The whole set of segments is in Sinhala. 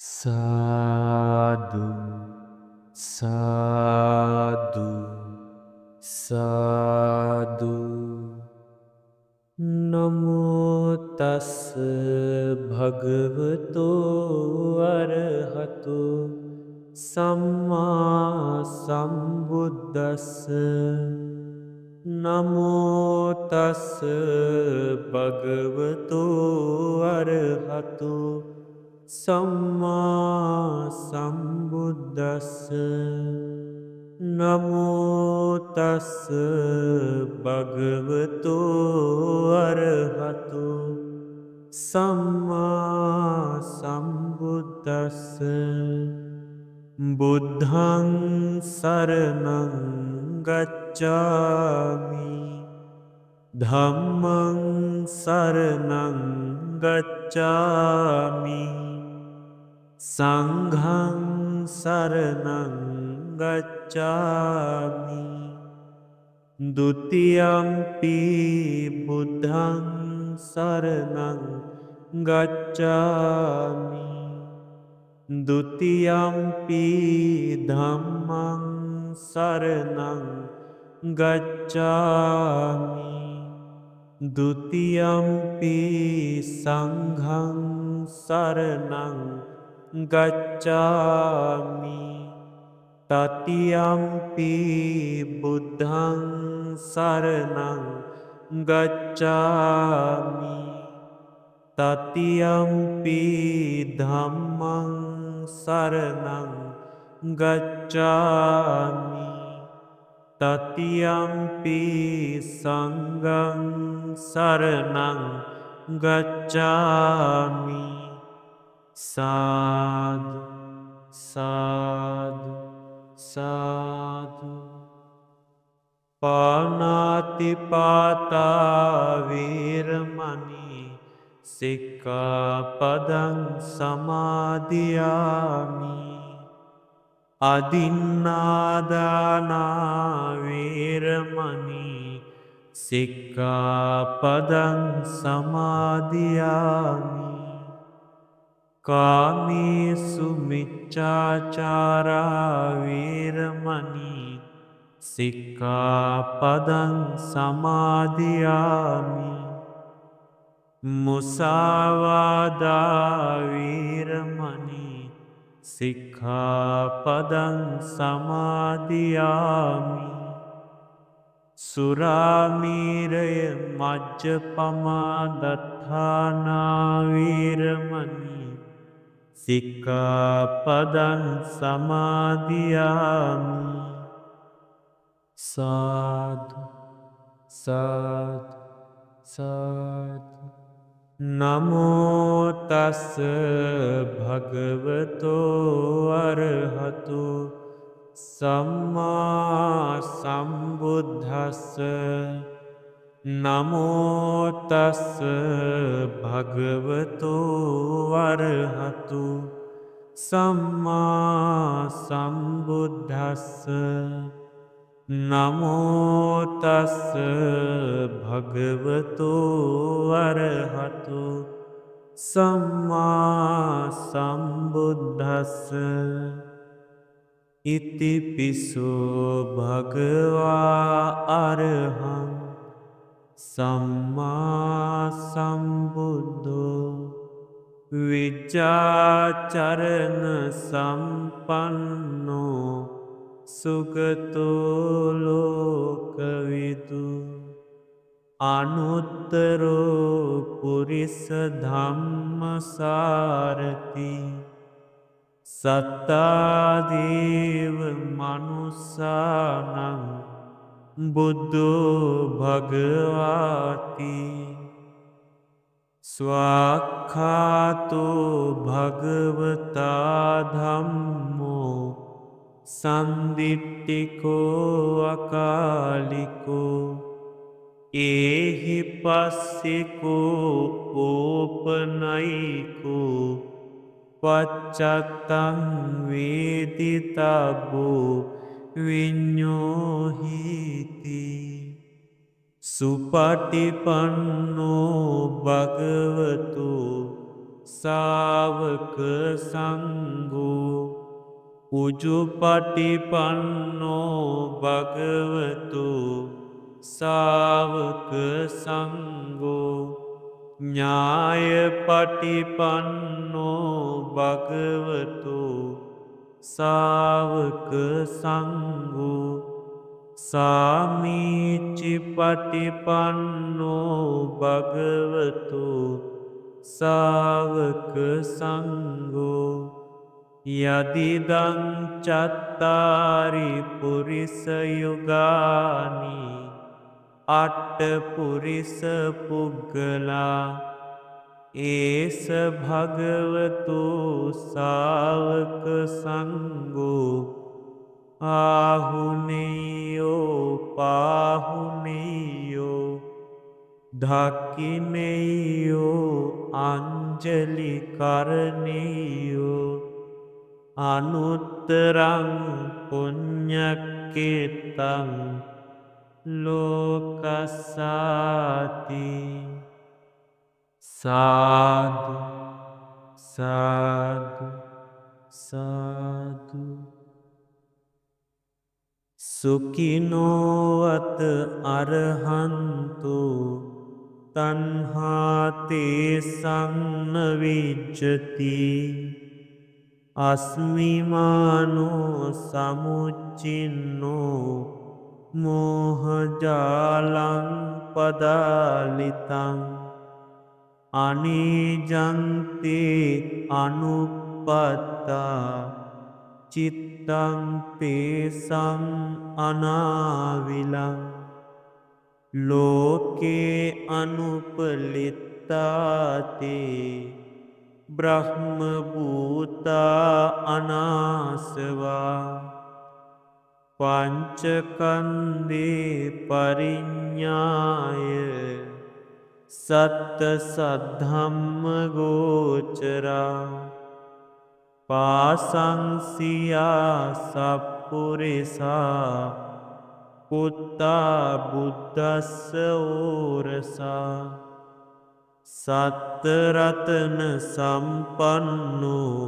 සාදු සාදු සාදු නමෝතස්ස භගවතෝ අරහතු සම්මා සම්බුද්දස්ස නමෝතස්ස භගවතෝ අරහතු සම්මා සම්බුද්දස්ස නමෝතස්ස භගවතෝ අරහතු සම්මා සම්බුද්දස්ස බුද්ධං සරණං ගච්ඡාමි ධම්මං සරණං ගච්ඡාමි සංඝං සරණං ගච්ඡාමි ဒ ුතියම්පි බුද්ධං සරණං ගච්ඡාමි ဒ ුතියම්පි ධම්මං සරණං ගච්ඡාමි ဒ ුතියම්පි සංඝං සරණං ගච්ඡාමි තතියම්පි බුද්ධං සරණං ගච්ඡාමි තතියම්පි ධම්මං සරණං ගච්ඡාමි තතියම්පි සංඝං සරණං ගච්ඡාමි සාදු සාදු සාදු පාණාතිපාතා වේරමණී සික්ඛාපදං සමාදියාමි අදින්නාදානා වේරමණී සික්ඛාපදං සමාදියාමි කාමේසු මිච්ඡාචාරා වේරමණී සික්ඛාපදං සමාදියාමි මුසාවාදා වේරමණී සික්ඛාපදං සමාදියාමි සුරාමීරය මජ්ජපමා දත්තානා වේරමණී සික්ඛාපදං සමාදියාමි සාදු සාදු සාදු නමෝ තස්ස භගවතෝ අරහතු සම්මා සම්බුද්දස්ස නමෝ තස්ස භගවතෝ අරහතු සම්මා සම්බුද්දස්ස නමෝ තස්ස භගවතෝ අරහතු සම්මා සම්බුද්දස්ස ඉතිපිසෝ භගවා අරහං සම්මා සම්බුද්ධෝ විජ්ජාචරණ සම්පන්නෝ සුගතෝ ලෝකවිදු අනුත්තරෝ පුරිස ධම්මසාරති සත්තාදේව මනුස්සානං බුද්ධෝ භගවාති ස්වාක්ඛාතෝ භගවතා ධම්මෝ සන්දිට්ඨිකෝ අකාලිකෝ ඒහි පස්සිකෝ ඕපනයිකෝ පච්චත්තං වේදිතබ්බෝ විඤ්ඤෝහිති සුපටිපන්නෝ භගවතු සාවක සංඝෝ උජුපටිපන්නෝ භගවතු සාවක සංඝෝ ඥායපටිපන්නෝ භගවතු සාවක සංඝෝ සාමීචිපටිපන්නෝ භගවතු සාවක සංඝෝ යදිදං චත්තාරි පුරිස යුගානි අට්ඨ පුරිස පුග්ගලා ඒස භගවතු සාවක සංඝෝ ආහුනේයෝ පාහුනේයෝ ධක්ඛිනේයෝ අංජලි කරණේයෝ අනුත්තරං පුඤ්ඤක්ඛේතං ලෝකස්සාති සාදු සාදු සාදු සුඛිනෝවත අරහන්තු තණ්හාතේ සංනවිජ්ජති අස්මිමානෝ සමුච්චින්නෝ මෝහජාලං පදාලිතං අනීජන්තේ අනුපත්තා චිත්තං පේසං අනාවිලං ලෝකේ අනුපලිත්තාතේ බ්‍රහ්ම භූතා අනාසවා පංචකන්දේ පරිඤ්ඤාය සත්ත සද්ධම්ම ගෝචරා පාසංසියා සප්පුරිසා පුත්තා බුද්දස්ස ඕරසා සත්තරතන සම්පන්නෝ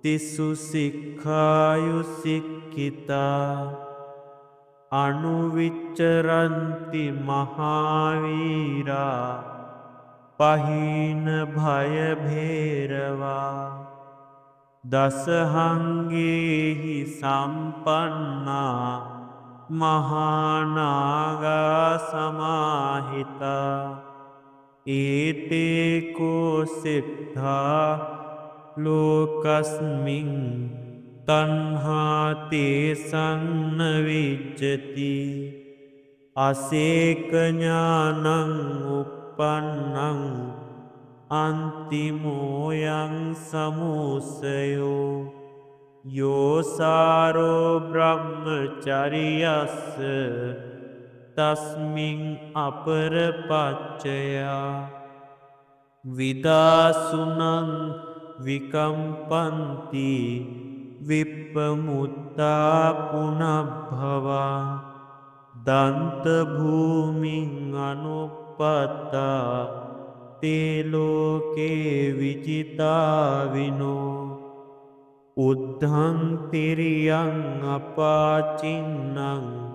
තිසු සික්ඛායු සික්ඛිතා අනුවිච්චරන්ති මහාවීරා පහීන භය භේරවා දසහංගේහි සම්පන්නා මහානාගා සමාහිතා ඒතේකෝ සිද්ධා ලෝකස්මින් තණ්හාතේ සංනවිජ්ජති අසේක ඥානං උප්පන්නං අන්තිමෝයං සමුස්සයෝ යෝසාරෝ බ්‍රහ්මචරියස්ස තස්මින් අපරපච්චයා විදාසුනං විකම්පන්ති විප්පමුත්තා පුනබ්භවා දන්ත භූමින් අනුපත්තා තේ ලෝකේ විජිතාවිනෝ උද්ධං තිරියං අපාචින්නං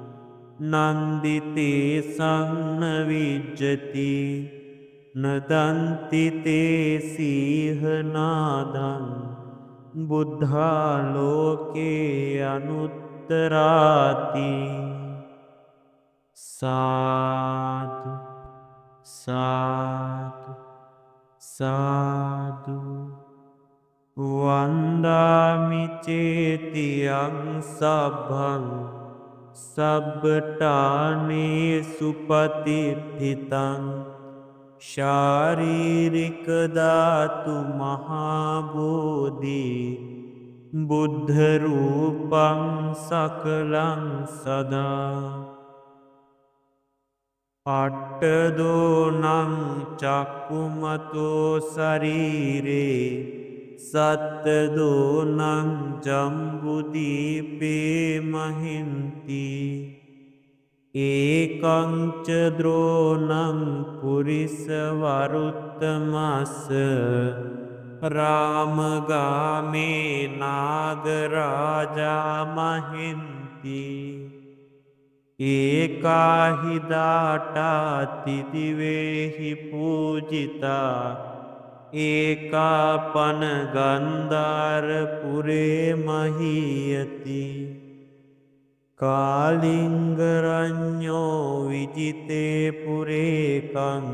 නන්දිතේ සංනවිජ්ජති නදන්තිතේ සීහනාදං බුද්ධාලෝකේ අනුත්තරාති සාදු සාදු සාදු වන්දාමි චේතියං සබ්බං සබ්බටානේ සුපතිත්ථිතං ශාරීරික ධාතු මහාබෝධි බුද්ධ රූපං සකලං සදා අට්ඨදෝනං චක්කුමතෝ ශරීරේ සත්තදෝනං ජම්බුදීපේ මහින්ති ඒකංච ද්‍රෝණං පුරිස වරුත්තමස්ස රාමගාමේ නාගරාජා මහින්ති ඒකාහිදාටා තිදිවේහි පූජිතා ඒකාපන ගන්ධාරපුරේ මහීයති කාලිංගරඤ්ඤෝ විජිතේ පුරේකං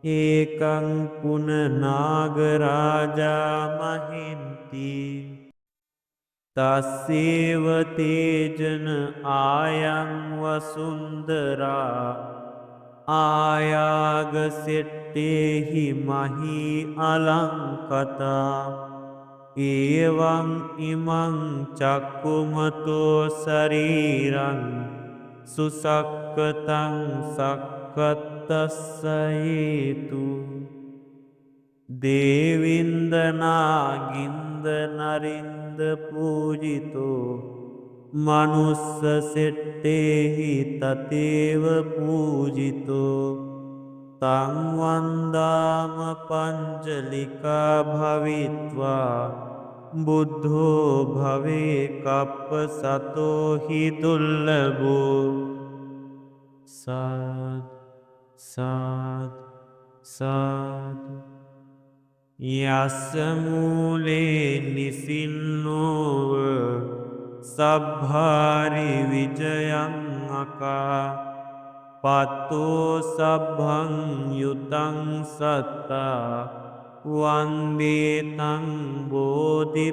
ඒකං පුන නාගරාජා මහින්ති තස්සේව තේජන ආයං වසුන්දරා ආයාගසෙට්ටේහි මහී අලංකතා ඒවං ඉමං චක්කුමතෝ ශරීරං සුසක්කතං සක්කත්තස්සයේතු දේවින්දනාගින්ද නරින්ද පූජිතෝ මනුස්ස සෙට්ටේහි තතේව පූජිතෝ තංවන්දාම පංචලිකා භවිත්වා බුද්ධෝ භවේ කප්ප සතෝහි දුල්ලබෝ සාදු සාදු සාදු යස්සමූලේ නිසින්නෝව සබ්භාරි විජයං අකා පත්තෝ සබ්භං යුතං සත්තා වන්දේතං බෝධිපාදපං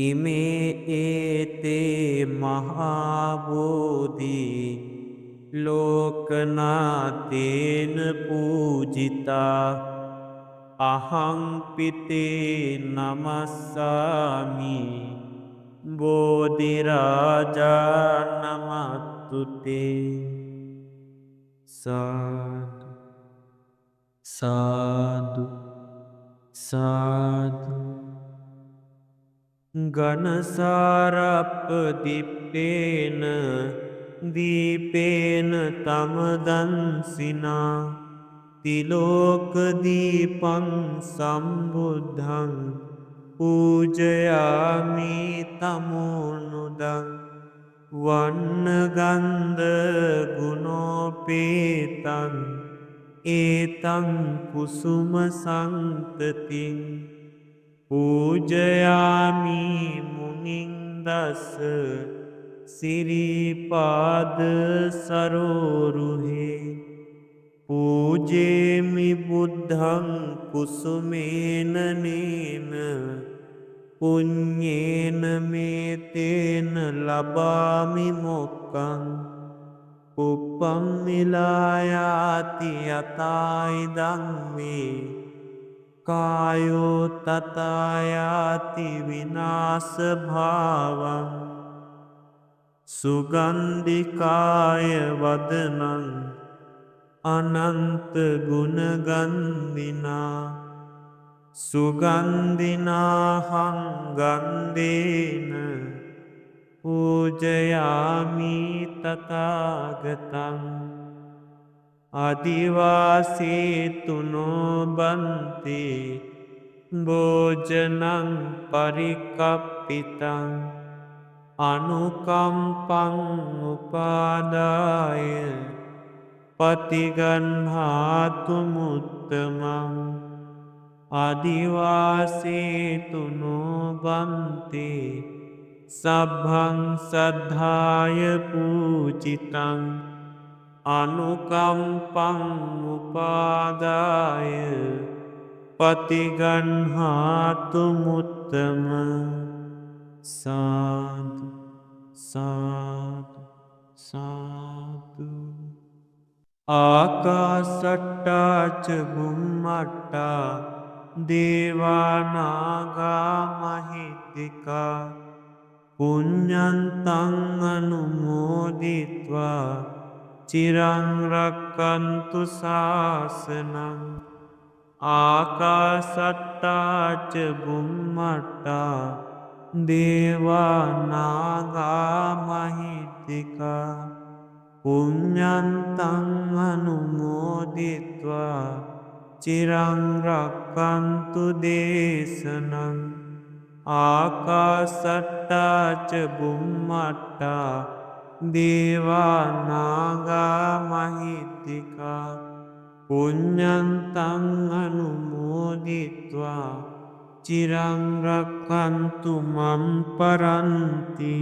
ඉමේ ඒතේ මහාබෝධි ලෝකනාතේන පූජිතා අහංපිතේ නමස්සාමි බෝධිරාජා නමත්තුතේ සාදු සාදු සාදු ගනසාරප්ප දිප්පේන දීපේන තමදන්සිනා තිලෝකදීපං සම්බුද්ධං පූජයාමි තමෝනුදං වන්නගන්ධ ගුණෝපේතං ඒතං කුසුම සංතතින් පූජයාමි මුනින්දස සිරිපාද සරෝරුහේ පූජේමි බුද්ධං කුසුමේන නේන පුඤ්ඤේන මේතේන ලබාමි මොක්ඛං උප්පම් මිලායාති යතයිදං මේ කායෝ තතයාති විනාශ භාවං සුගන්ධිකාය වදනං අනන්ත ගුණගන්ධිනා සුගන්ධිනාහං ගන්ධේන පූජයාමි තථාගතං අදිවාසීතුනෝ බන්ති භෝජනං පරිකප්පිතං අනුකම්පං උපාදාය පතිගන්හාතු මුත්තමං අදිවාසීතුනෝ බන්ති සබ්භං සද්ධාය පූජිතං අනුකම්පං උපාදාය පතිගන්හාතු මුත්තම සාදු සාදු සාදු ආකාසට්ටා ච බුම්මට්ටා දේවානාගා මහිද්దికා පුඤ්ඤන්තං අනුමෝදිත්වා චිරං රක්칸තු ශාසනං ආකාසට්ටා ච බුම්මට්ටා දේවානාගා මහිද්దికා පුඤ්ඤන්තං අනුමෝදිත්වා චිරංරක්කන්තු දේශනං ආකාසට්ටාච බුම්මට්ටා දේවානාගා මහිත්තිකා පුඤ්ඤන්තං අනුමෝදිත්වා චිරංරක්කන්තු මම් පරන්ති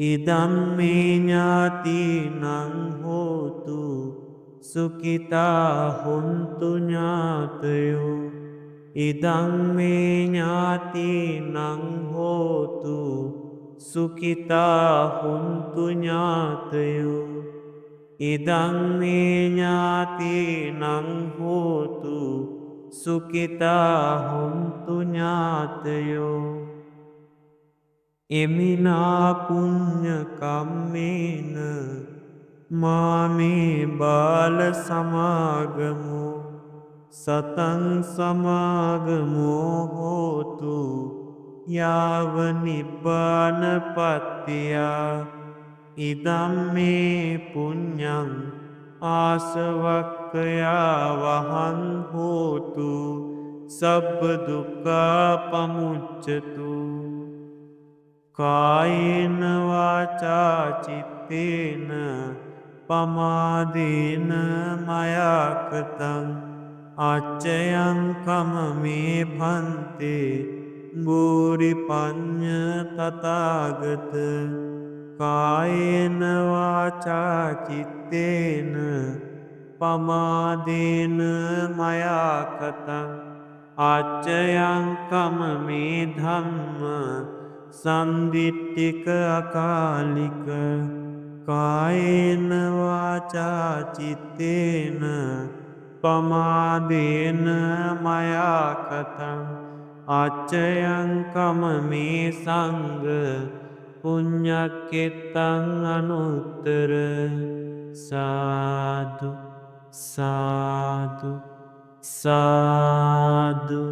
ඉදම්මේ ඥාතිනං හෝතු සුඛිතා හොන්තු ඥාතයෝ ඉදම්මේ ඥාතිනං හෝතු සුඛිතා හොන්තු ඥාතයෝ ඉදම්මේ ඥාතිනං හෝතු සුඛිතා හොන්තු ඥාතයෝ එමිනා පුඤ්ඤ කම්මේන මාමේ බාල සමාගමෝ සතං සමාගමෝ හෝතු යාව නිබ්බානපත්තියා ඉදම්මේ පුඤ්ඤං ආසවක්ඛයා වහං හෝතු සබ්බ දුක්ඛා පමුච්ඡතු කායේන වාචා චිත්තේන පමාදේන මයා කතං අච්චයං කමමේ භන්තේ බෝරි පඤ්ඤ තථාගත කායේන වාචා චිත්තේන පමාදේන මයා කතං අච්චයං කමමේ ධම්ම සන්දිට්ඨික අකාලික කායේන වාචා චිත්තේන පමාදේන මයා කතං අච්චයං කමමේ සංඝ පුඤ්ඤක්ඛෙත්තං අනුත්තර සාදු සාදු සාදු